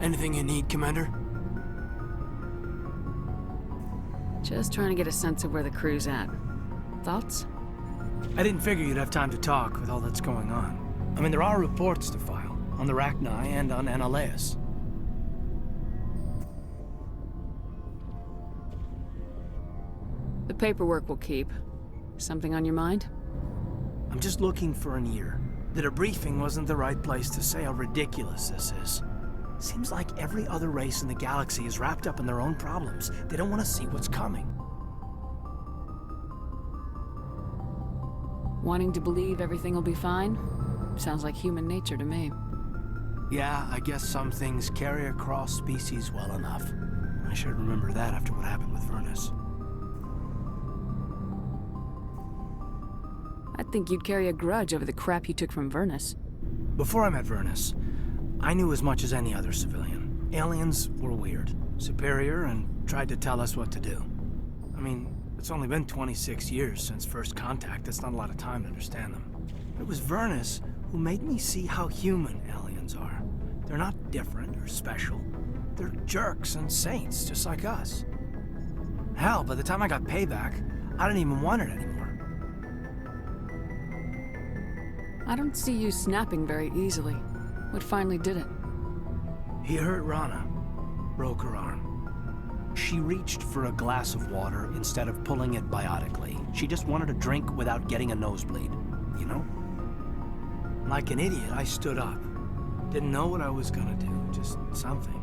Anything you need, Commander? Just trying to get a sense of where the crew's at. Thoughts? I didn't figure you'd have time to talk with all that's going on. I mean, there are reports to file on the Rachni and on Annaleus. The paperwork will keep. Something on your mind? I'm just looking for an ear. The debriefing wasn't the right place to say how ridiculous this is. Seems like every other race in the galaxy is wrapped up in their own problems. They don't want to see what's coming. Wanting to believe everything will be fine? Sounds like human nature to me. Yeah, I guess some things carry across species well enough. I should remember that after what happened with Vernus. I'd think you'd carry a grudge over the crap you took from Vernus. Before I met Vernus, I knew as much as any other civilian. Aliens were weird, superior, and tried to tell us what to do. I mean, it's only been 26 years since first contact. That's not a lot of time to understand them. It was Vernus who made me see how human aliens are. They're not different or special. They're jerks and saints, just like us. Hell, by the time I got payback, I didn't even want it anymore. I don't see you snapping very easily. What finally did it? He hurt Rana, broke her arm. She reached for a glass of water instead of pulling it biotically. She just wanted a drink without getting a nosebleed, you know? Like an idiot, I stood up. Didn't know what I was gonna do, just something.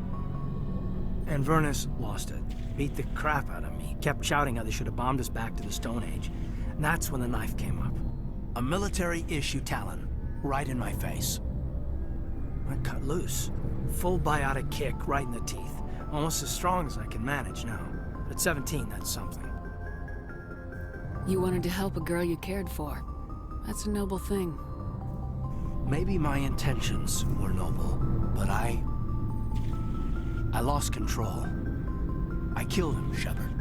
And Vernus lost it. Beat the crap out of me. Kept shouting how they should have bombed us back to the Stone Age. And that's when the knife came up. A military-issue talon, right in my face. I cut loose. Full biotic kick right in the teeth. Almost as strong as I can manage now. But at 17, that's something. You wanted to help a girl you cared for. That's a noble thing. Maybe my intentions were noble, but I lost control. I killed him, Shepard.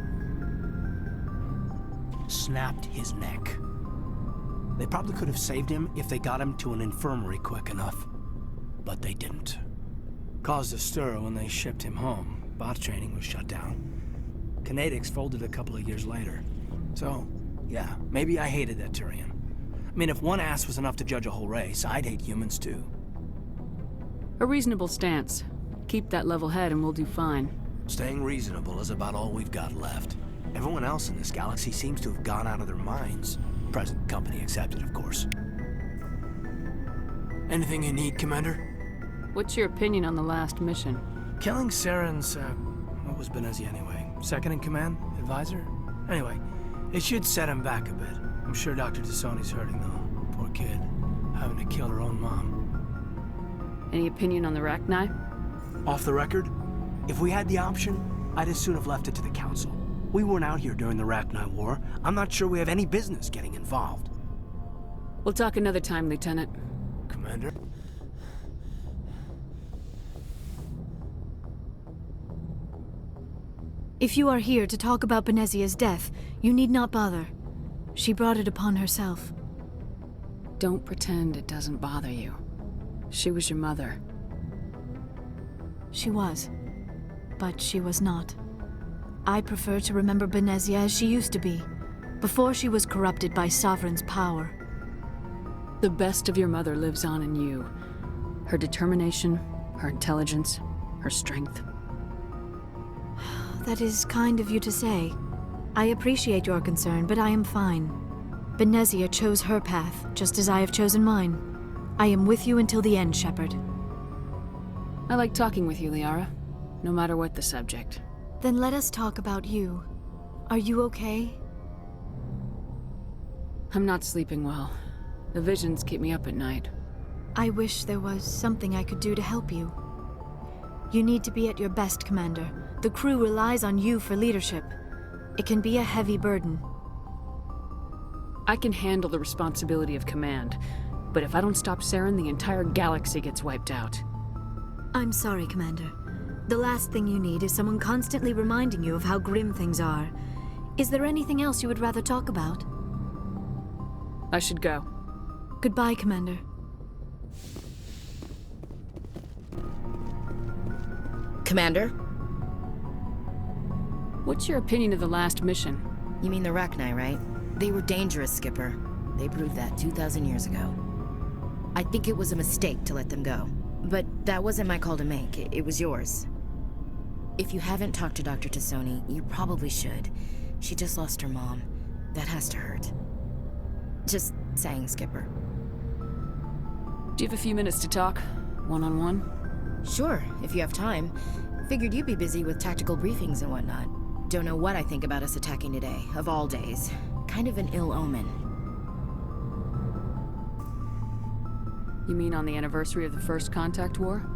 Snapped his neck. They probably could have saved him if they got him to an infirmary quick enough. But they didn't. Caused a stir when they shipped him home. Bot training was shut down. Kinetics folded a couple of years later. So, yeah, maybe I hated that Turian. I mean, if one ass was enough to judge a whole race, I'd hate humans too. A reasonable stance. Keep that level head and we'll do fine. Staying reasonable is about all we've got left. Everyone else in this galaxy seems to have gone out of their minds. Present company accepted, of course. Anything you need, Commander? What's your opinion on the last mission? Killing Saren's, what was Benezia anyway? Second in command? Advisor? Anyway, it should set him back a bit. I'm sure Dr. Tassoni's hurting, though. Poor kid. Having to kill her own mom. Any opinion on the Rachni? Off the record, if we had the option, I'd as soon have left it to the Council. We weren't out here during the Rachni War. I'm not sure we have any business getting involved. We'll talk another time, Lieutenant. Commander? If you are here to talk about Benezia's death, you need not bother. She brought it upon herself. Don't pretend it doesn't bother you. She was your mother. She was. But she was not. I prefer to remember Benezia as she used to be, before she was corrupted by Sovereign's power. The best of your mother lives on in you. Her determination, her intelligence, her strength. That is kind of you to say. I appreciate your concern, but I am fine. Benezia chose her path, just as I have chosen mine. I am with you until the end, Shepard. I like talking with you, Liara, no matter what the subject. Then let us talk about you. Are you okay? I'm not sleeping well. The visions keep me up at night. I wish there was something I could do to help you. You need to be at your best, Commander. The crew relies on you for leadership. It can be a heavy burden. I can handle the responsibility of command, but if I don't stop Saren, the entire galaxy gets wiped out. I'm sorry, Commander. The last thing you need is someone constantly reminding you of how grim things are. Is there anything else you would rather talk about? I should go. Goodbye, Commander. Commander? What's your opinion of the last mission? You mean the Rachni, right? They were dangerous, Skipper. They proved that 2,000 years ago. I think it was a mistake to let them go. But that wasn't my call to make. It was yours. If you haven't talked to Dr. Tassoni, you probably should. She just lost her mom. That has to hurt. Just saying, Skipper. Do you have a few minutes to talk? One-on-one? Sure, if you have time. Figured you'd be busy with tactical briefings and whatnot. Don't know what I think about us attacking today, of all days. Kind of an ill omen. You mean on the anniversary of the first contact war?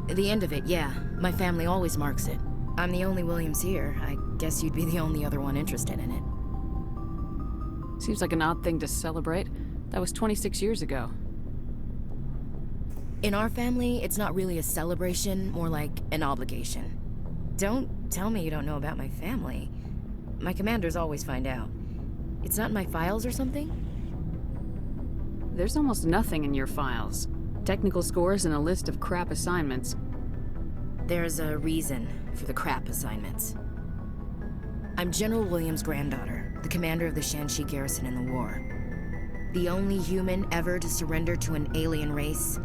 The end of it, yeah. My family always marks it. I'm the only Williams here. I guess you'd be the only other one interested in it. Seems like an odd thing to celebrate. That was 26 years ago. In our family, it's not really a celebration, more like an obligation. Don't tell me you don't know about my family. My commanders always find out. It's not in my files or something? There's almost nothing in your files. Technical scores and a list of crap assignments. There's a reason for the crap assignments. I'm General Williams' granddaughter, the commander of the Shanxi garrison in the war. The only human ever to surrender to an alien race.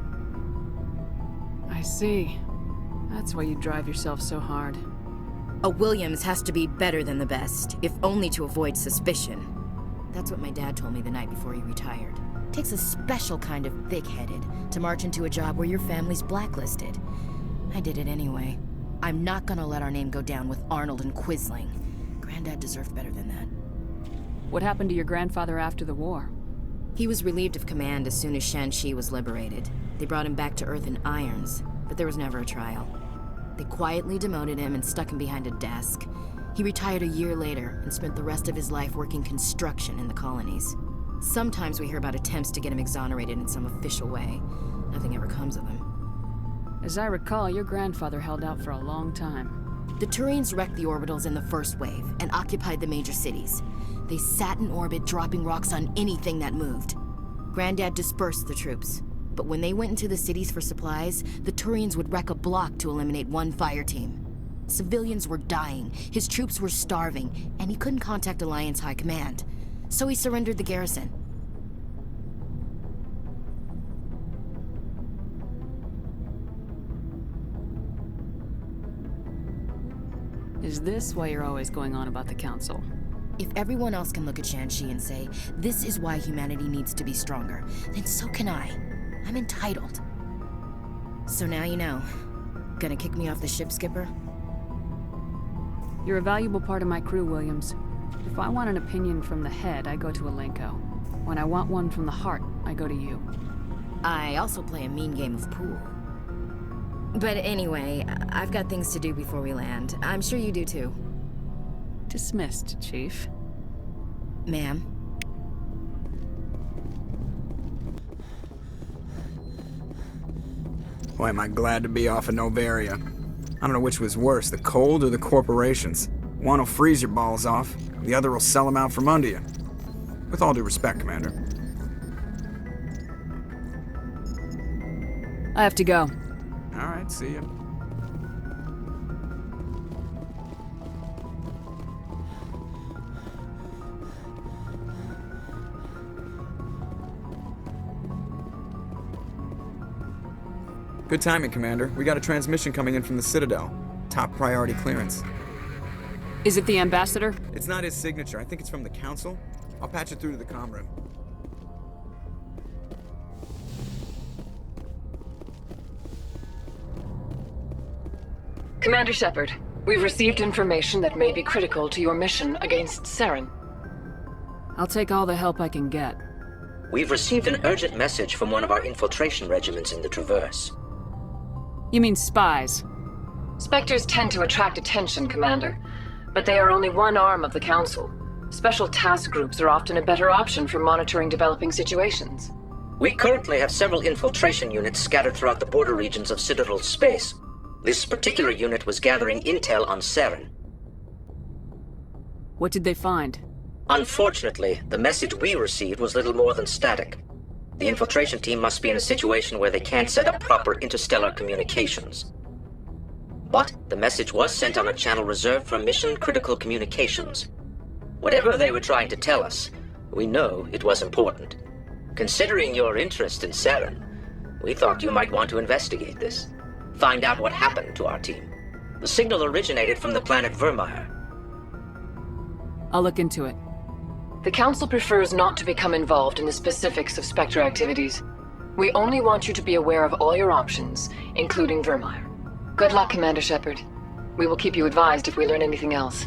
I see. That's why you drive yourself so hard. A Williams has to be better than the best, if only to avoid suspicion. That's what my dad told me the night before he retired. Takes a special kind of thick-headed to march into a job where your family's blacklisted. I did it anyway. I'm not gonna let our name go down with Arnold and Quisling. Granddad deserved better than that. What happened to your grandfather after the war? He was relieved of command as soon as Shanxi was liberated. They brought him back to Earth in irons, but there was never a trial. They quietly demoted him and stuck him behind a desk. He retired a year later and spent the rest of his life working construction in the colonies. Sometimes we hear about attempts to get him exonerated in some official way. Nothing ever comes of him. As I recall, your grandfather held out for a long time. The Turians wrecked the orbitals in the first wave and occupied the major cities. They sat in orbit, dropping rocks on anything that moved. Granddad dispersed the troops. But when they went into the cities for supplies, the Turians would wreck a block to eliminate one fire team. Civilians were dying, his troops were starving, and he couldn't contact Alliance High Command. So he surrendered the garrison. Is this why you're always going on about the Council? If everyone else can look at Shanxi and say, this is why humanity needs to be stronger, then so can I. I'm entitled. So now you know. Gonna kick me off the ship, Skipper? You're a valuable part of my crew, Williams. If I want an opinion from the head, I go to Alenko. When I want one from the heart, I go to you. I also play a mean game of pool. But anyway, I've got things to do before we land. I'm sure you do too. Dismissed, Chief. Ma'am. Boy, am I glad to be off of Novaria. I don't know which was worse, the cold or the corporations. One will freeze your balls off, the other will sell them out from under you. With all due respect, Commander. I have to go. All right, see ya. Good timing, Commander. We got a transmission coming in from the Citadel. Top priority clearance. Is it the ambassador? It's not his signature. I think it's from the Council. I'll patch it through to the comm room. Commander Shepard, we've received information that may be critical to your mission against Saren. I'll take all the help I can get. We've received an urgent message from one of our infiltration regiments in the Traverse. You mean spies? Spectres tend to attract attention, Commander, but they are only one arm of the Council. Special task groups are often a better option for monitoring developing situations. We currently have several infiltration units scattered throughout the border regions of Citadel space. This particular unit was gathering intel on Saren. What did they find? Unfortunately, the message we received was little more than static. The infiltration team must be in a situation where they can't set up proper interstellar communications. But the message was sent on a channel reserved for mission-critical communications. Whatever they were trying to tell us, we know it was important. Considering your interest in Saren, we thought you might want to investigate this. Find out what happened to our team. The signal originated from the planet Vermeer. I'll look into it. The Council prefers not to become involved in the specifics of Spectre activities. We only want you to be aware of all your options, including Vermeer. Good luck, Commander Shepard. We will keep you advised if we learn anything else.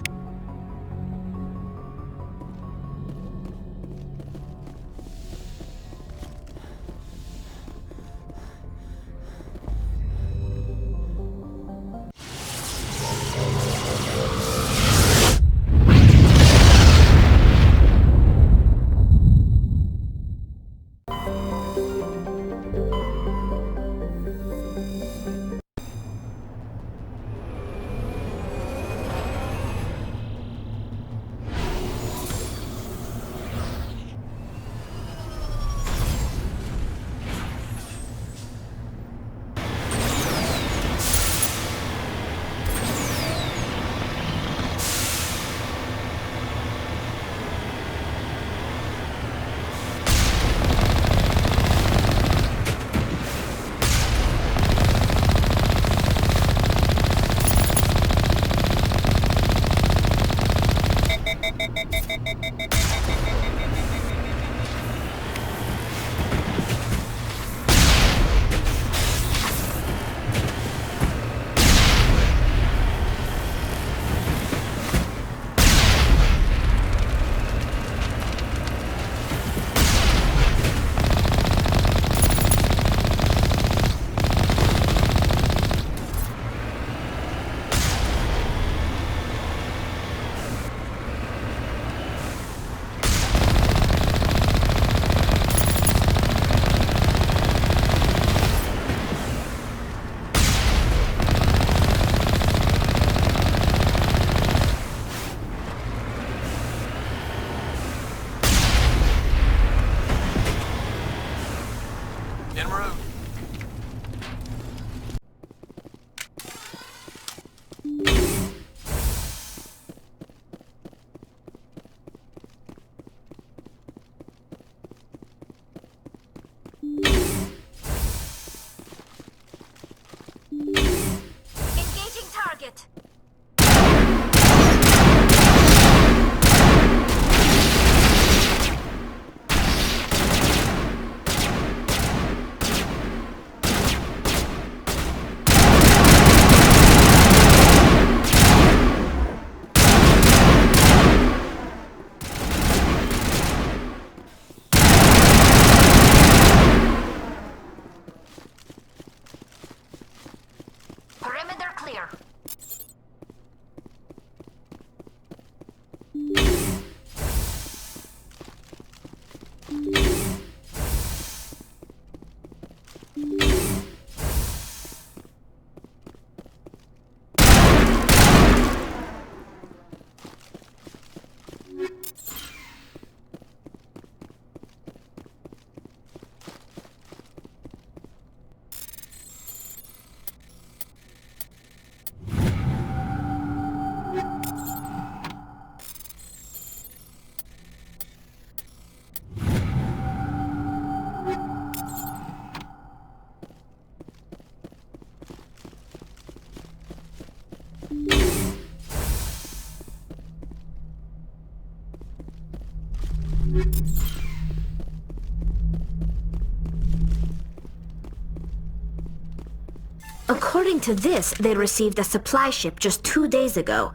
According to this, they received a supply ship just 2 days ago.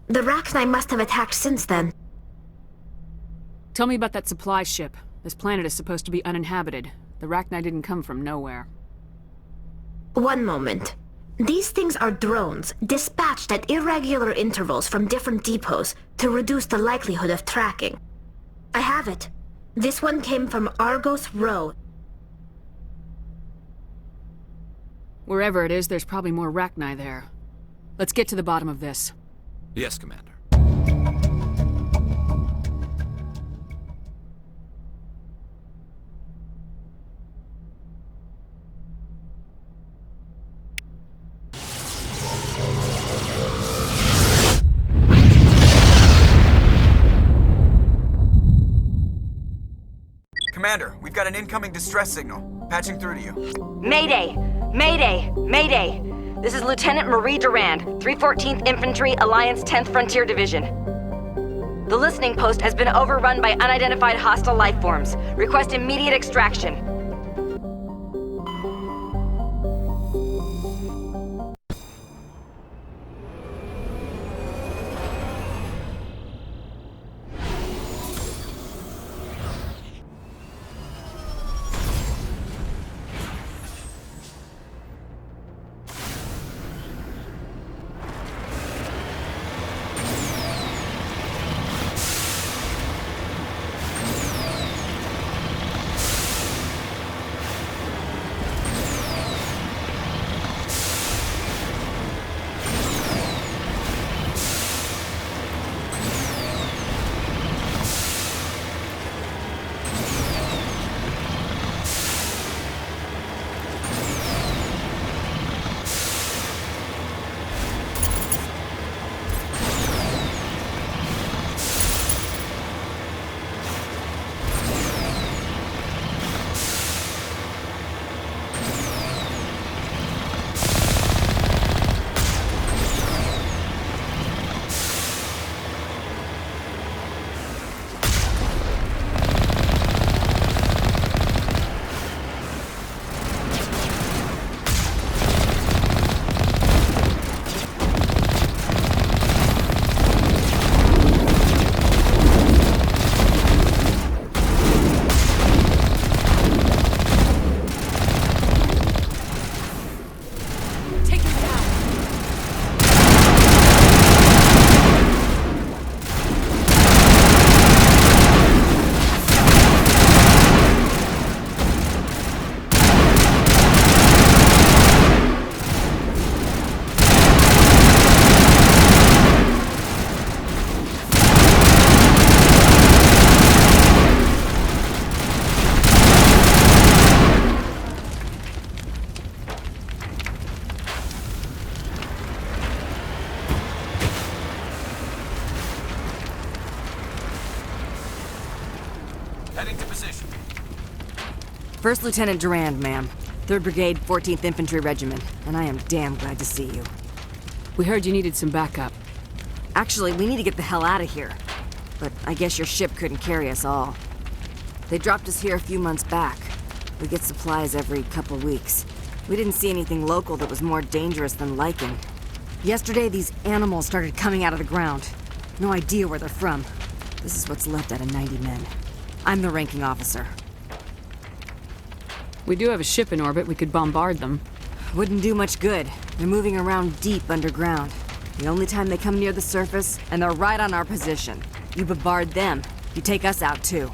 The Rachni must have attacked since then. Tell me about that supply ship. This planet is supposed to be uninhabited. The Rachni didn't come from nowhere. One moment. These things are drones, dispatched at irregular intervals from different depots to reduce the likelihood of tracking. I have it. This one came from Argos Row. Wherever it is, there's probably more Rachni there. Let's get to the bottom of this. Yes, Commander. got an incoming distress signal. Patching through to you. Mayday! Mayday! Mayday! This is Lieutenant Marie Durand, 314th Infantry, Alliance 10th Frontier Division. The listening post has been overrun by unidentified hostile life forms. Request immediate extraction. Heading to position. First Lieutenant Durand, ma'am. 3rd Brigade, 14th Infantry Regiment, and I am damn glad to see you. We heard you needed some backup. Actually, we need to get the hell out of here. But I guess your ship couldn't carry us all. They dropped us here a few months back. We get supplies every couple weeks. We didn't see anything local that was more dangerous than lichen. Yesterday, these animals started coming out of the ground. No idea where they're from. This is what's left out of 90 men. I'm the ranking officer. We do have a ship in orbit. We could bombard them. Wouldn't do much good. They're moving around deep underground. The only time they come near the surface, and they're right on our position. You bombard them, you take us out too.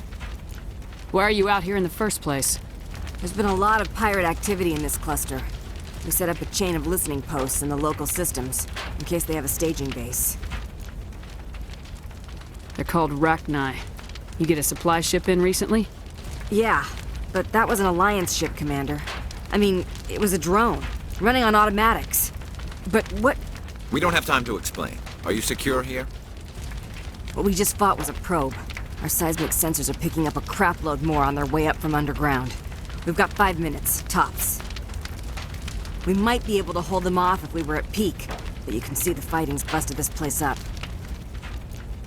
Why are you out here in the first place? There's been a lot of pirate activity in this cluster. We set up a chain of listening posts in the local systems, in case they have a staging base. They're called Rachni. You get a supply ship in recently? Yeah, but that was an Alliance ship, Commander. I mean, it was a drone, running on automatics. But what... We don't have time to explain. Are you secure here? What we just fought was a probe. Our seismic sensors are picking up a crapload more on their way up from underground. We've got 5 minutes, tops. We might be able to hold them off if we were at peak, but you can see the fighting's busted this place up.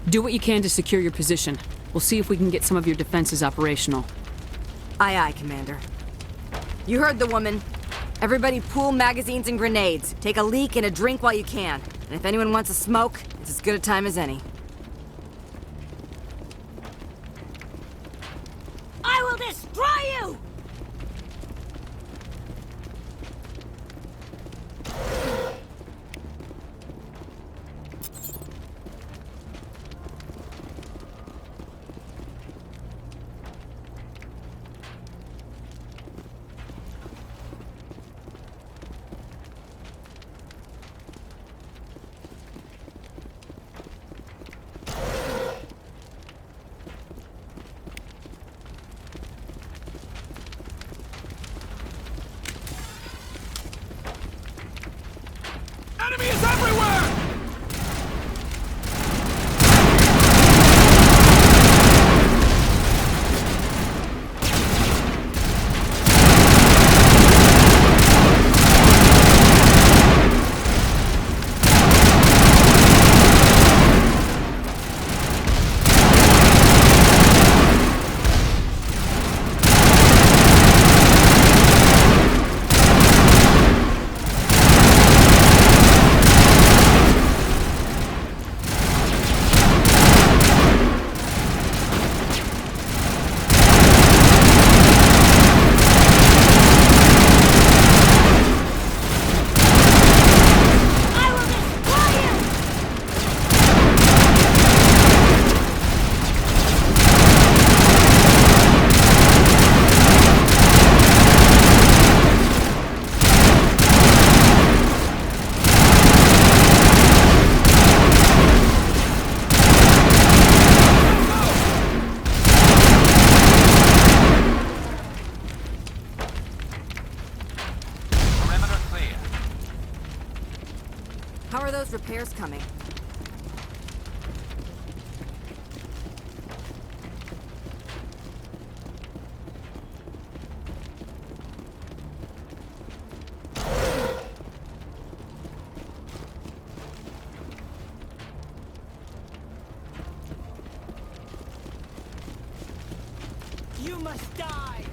Do what you can to secure your position. We'll see if we can get some of your defenses operational. Aye, aye, Commander. You heard the woman. Everybody pool magazines and grenades. Take a leak and a drink while you can. And if anyone wants a smoke, it's as good a time as any. I will destroy you! How are those repairs coming? You must die!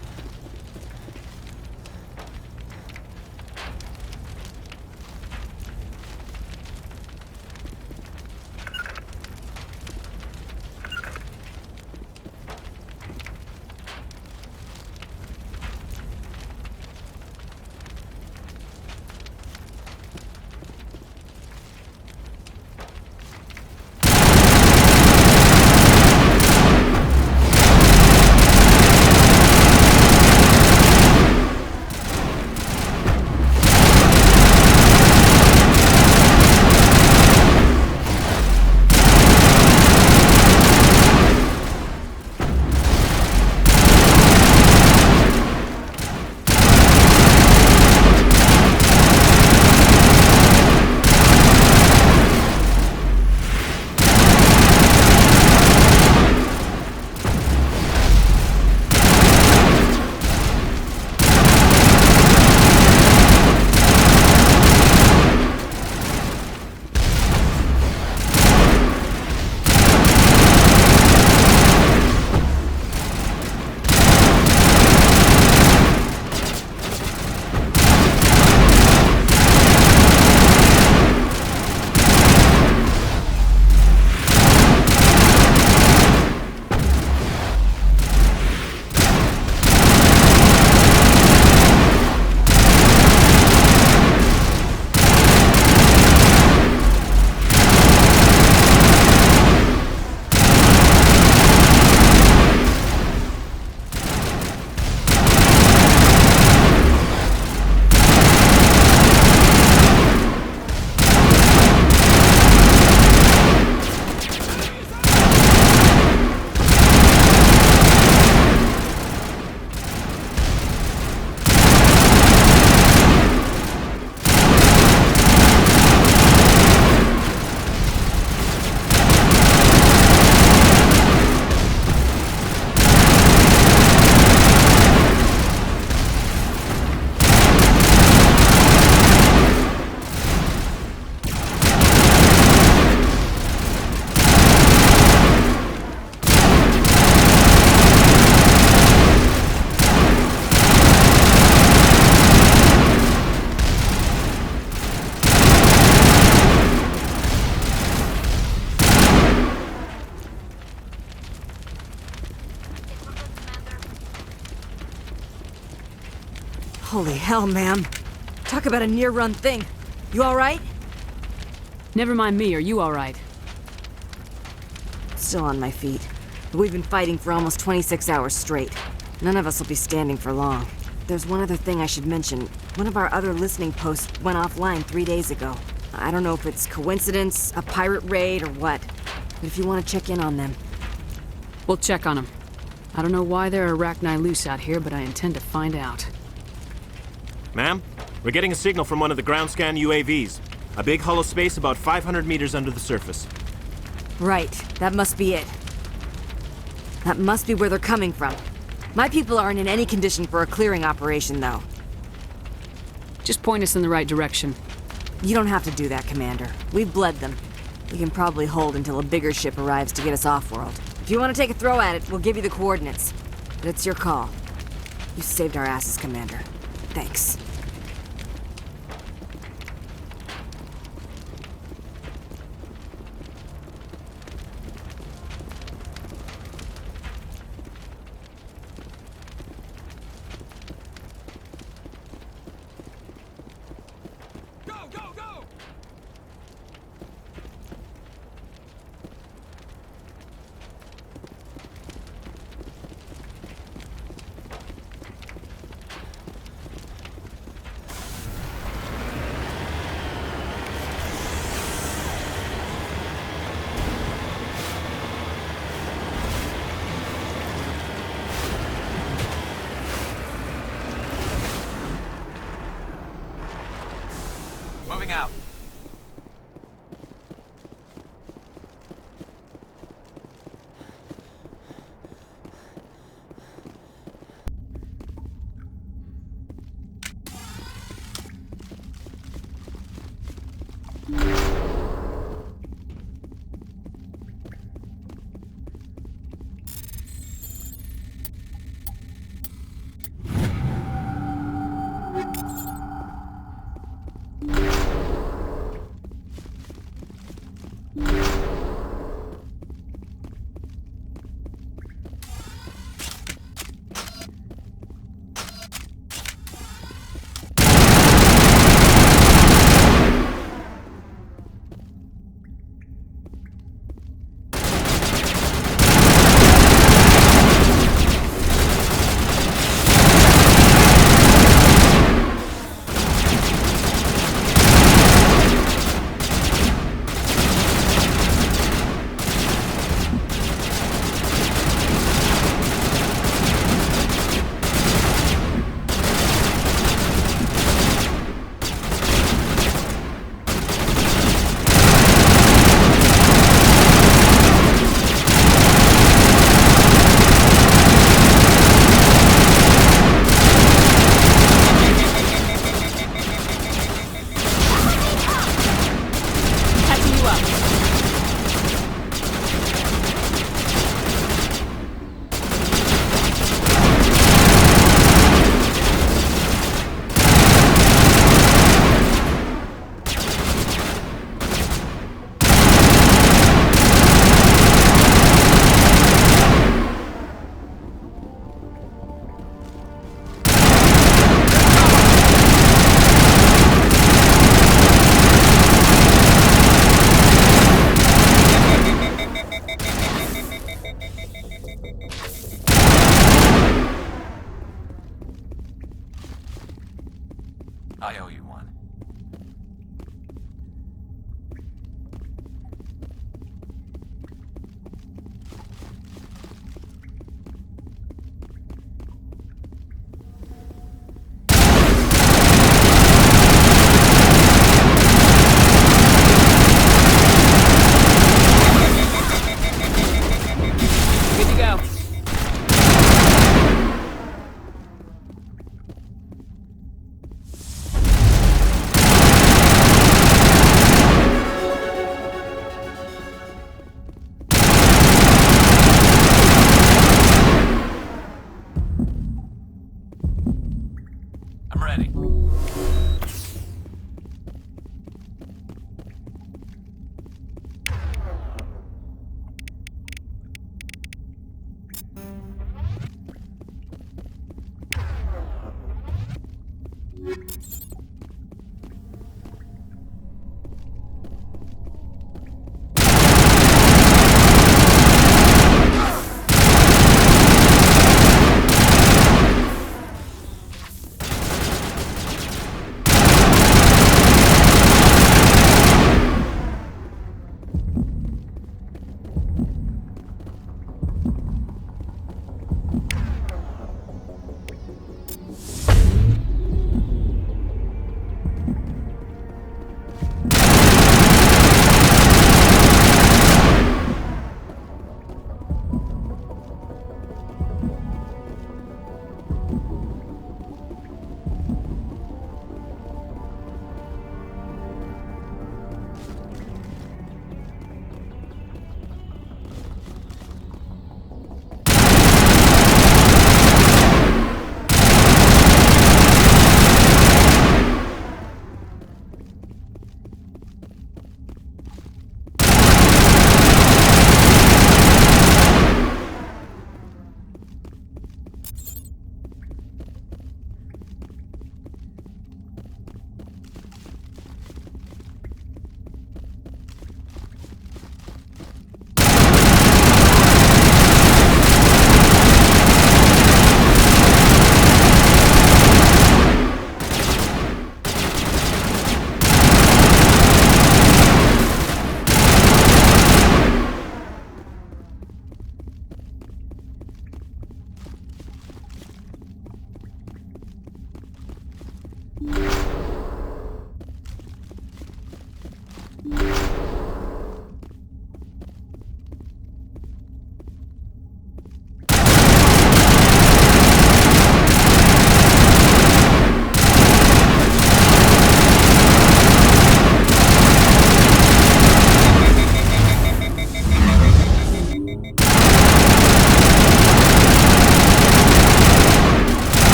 Holy hell, ma'am. Talk about a near-run thing. You alright? Never mind me, are you alright? Still on my feet. We've been fighting for almost 26 hours straight. None of us will be standing for long. There's one other thing I should mention. One of our other listening posts went offline 3 days ago. I don't know if it's coincidence, a pirate raid, or what. But if you want to check in on them. We'll check on them. I don't know why there are Rachni loose out here, but I intend to find out. Ma'am, we're getting a signal from one of the ground scan UAVs. A big hollow space about 500 meters under the surface. Right, that must be it. That must be where they're coming from. My people aren't in any condition for a clearing operation, though. Just point us in the right direction. You don't have to do that, Commander. We've bled them. We can probably hold until a bigger ship arrives to get us off-world. If you want to take a throw at it, we'll give you the coordinates. But it's your call. You saved our asses, Commander. Thanks. Moving out.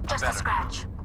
Just a scratch.